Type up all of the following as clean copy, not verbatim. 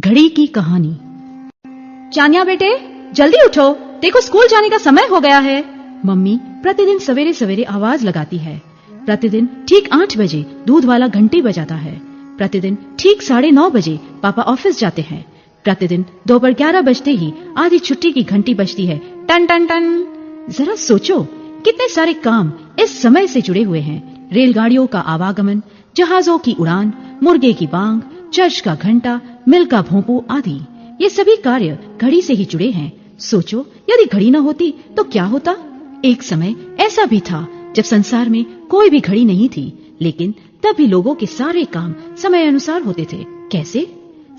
घड़ी की कहानी। चानिया बेटे, जल्दी उठो, देखो स्कूल जाने का समय हो गया है। मम्मी प्रतिदिन सवेरे सवेरे आवाज लगाती है। प्रतिदिन ठीक 8 बजे दूध वाला घंटी बजाता है। प्रतिदिन ठीक 9:30 बजे पापा ऑफिस जाते हैं। प्रतिदिन दोपहर 11 बजते ही आधी छुट्टी की घंटी बजती है, टन टन टन। जरा सोचो कितने सारे काम इस समय से जुड़े हुए हैं। रेलगाड़ियों का आवागमन, जहाजों की उड़ान, मुर्गे की बांग, चर्च का घंटा, मिल का भोंपू आदि, ये सभी कार्य घड़ी से ही जुड़े हैं। सोचो यदि घड़ी न होती तो क्या होता। एक समय ऐसा भी था जब संसार में कोई भी घड़ी नहीं थी, लेकिन तब भी लोगों के सारे काम समय अनुसार होते थे। कैसे?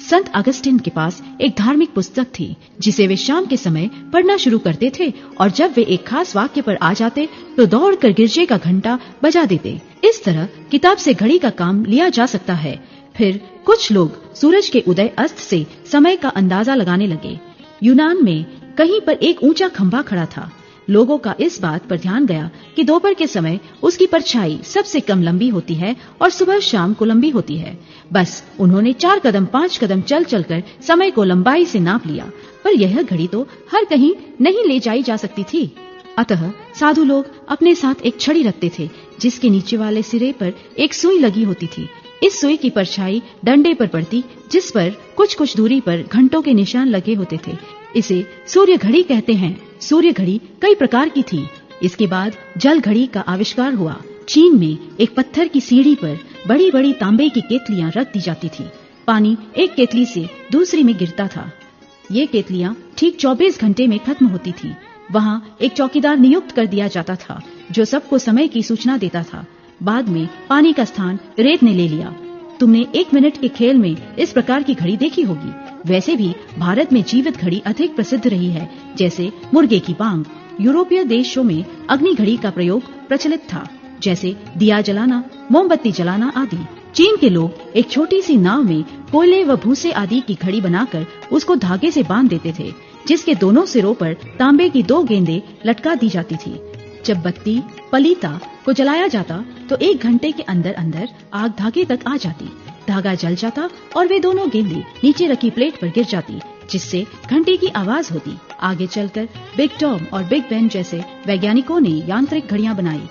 संत अगस्टिन के पास एक धार्मिक पुस्तक थी जिसे वे शाम के समय पढ़ना शुरू करते थे, और जब वे एक खास वाक्य पर आ जाते तो दौड़कर गिरजे का घंटा बजा देते। इस तरह किताब से घड़ी का काम लिया जा सकता है। फिर कुछ लोग सूरज के उदय अस्त से समय का अंदाजा लगाने लगे। यूनान में कहीं पर एक ऊंचा खंभा खड़ा था। लोगों का इस बात पर ध्यान गया कि दोपहर के समय उसकी परछाई सबसे कम लंबी होती है और सुबह शाम को लंबी होती है। बस उन्होंने 4 कदम 5 कदम चल चलकर समय को लंबाई से नाप लिया, पर यह घड़ी तो हर कहीं नहीं ले जाई जा सकती थी। अतः साधु लोग अपने साथ एक छड़ी रखते थे जिसके नीचे वाले सिरे पर एक सुई लगी होती थी। इस सुई की परछाई डंडे पर पड़ती, जिस पर कुछ कुछ दूरी पर घंटों के निशान लगे होते थे। इसे सूर्य घड़ी कहते हैं। सूर्य घड़ी कई प्रकार की थी। इसके बाद जल घड़ी का आविष्कार हुआ। चीन में एक पत्थर की सीढ़ी पर बड़ी बड़ी तांबे की केतलियां रख दी जाती थी। पानी एक केतली से दूसरी में गिरता था। ये केतलियां ठीक 24 घंटे में खत्म होती थी। वहां एक चौकीदार नियुक्त कर दिया जाता था जो सबको समय की सूचना देता था। बाद में पानी का स्थान रेत ने ले लिया। तुमने 1 मिनट के खेल में इस प्रकार की घड़ी देखी होगी। वैसे भी भारत में जीवित घड़ी अधिक प्रसिद्ध रही है, जैसे मुर्गे की बांग। यूरोपीय देशों में अग्नि घड़ी का प्रयोग प्रचलित था, जैसे दिया जलाना, मोमबत्ती जलाना आदि। चीन के लोग एक छोटी सी नाव में कोयले व भूसे आदि की घड़ी बनाकर उसको धागे से बांध देते थे, जिसके दोनों सिरों पर तांबे की 2 गेंदें लटका दी जाती थी। जब बत्ती पलीता को जलाया जाता तो 1 घंटे के अंदर अंदर आग धागे तक आ जाती। धागा जल जाता और वे दोनों गेंदें नीचे रखी प्लेट पर गिर जाती, जिससे घंटी की आवाज होती। आगे चलकर बिग टॉम और बिग बेन जैसे वैज्ञानिकों ने यांत्रिक घड़ियां बनाई।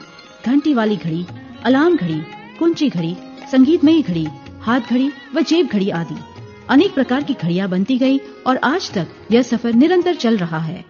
घंटी वाली घड़ी, अलार्म घड़ी, कुंची घड़ी, संगीतमयी घड़ी, हाथ घड़ी व जेब घड़ी आदि अनेक प्रकार की घड़ियां बनती गई और आज तक यह सफर निरंतर चल रहा है।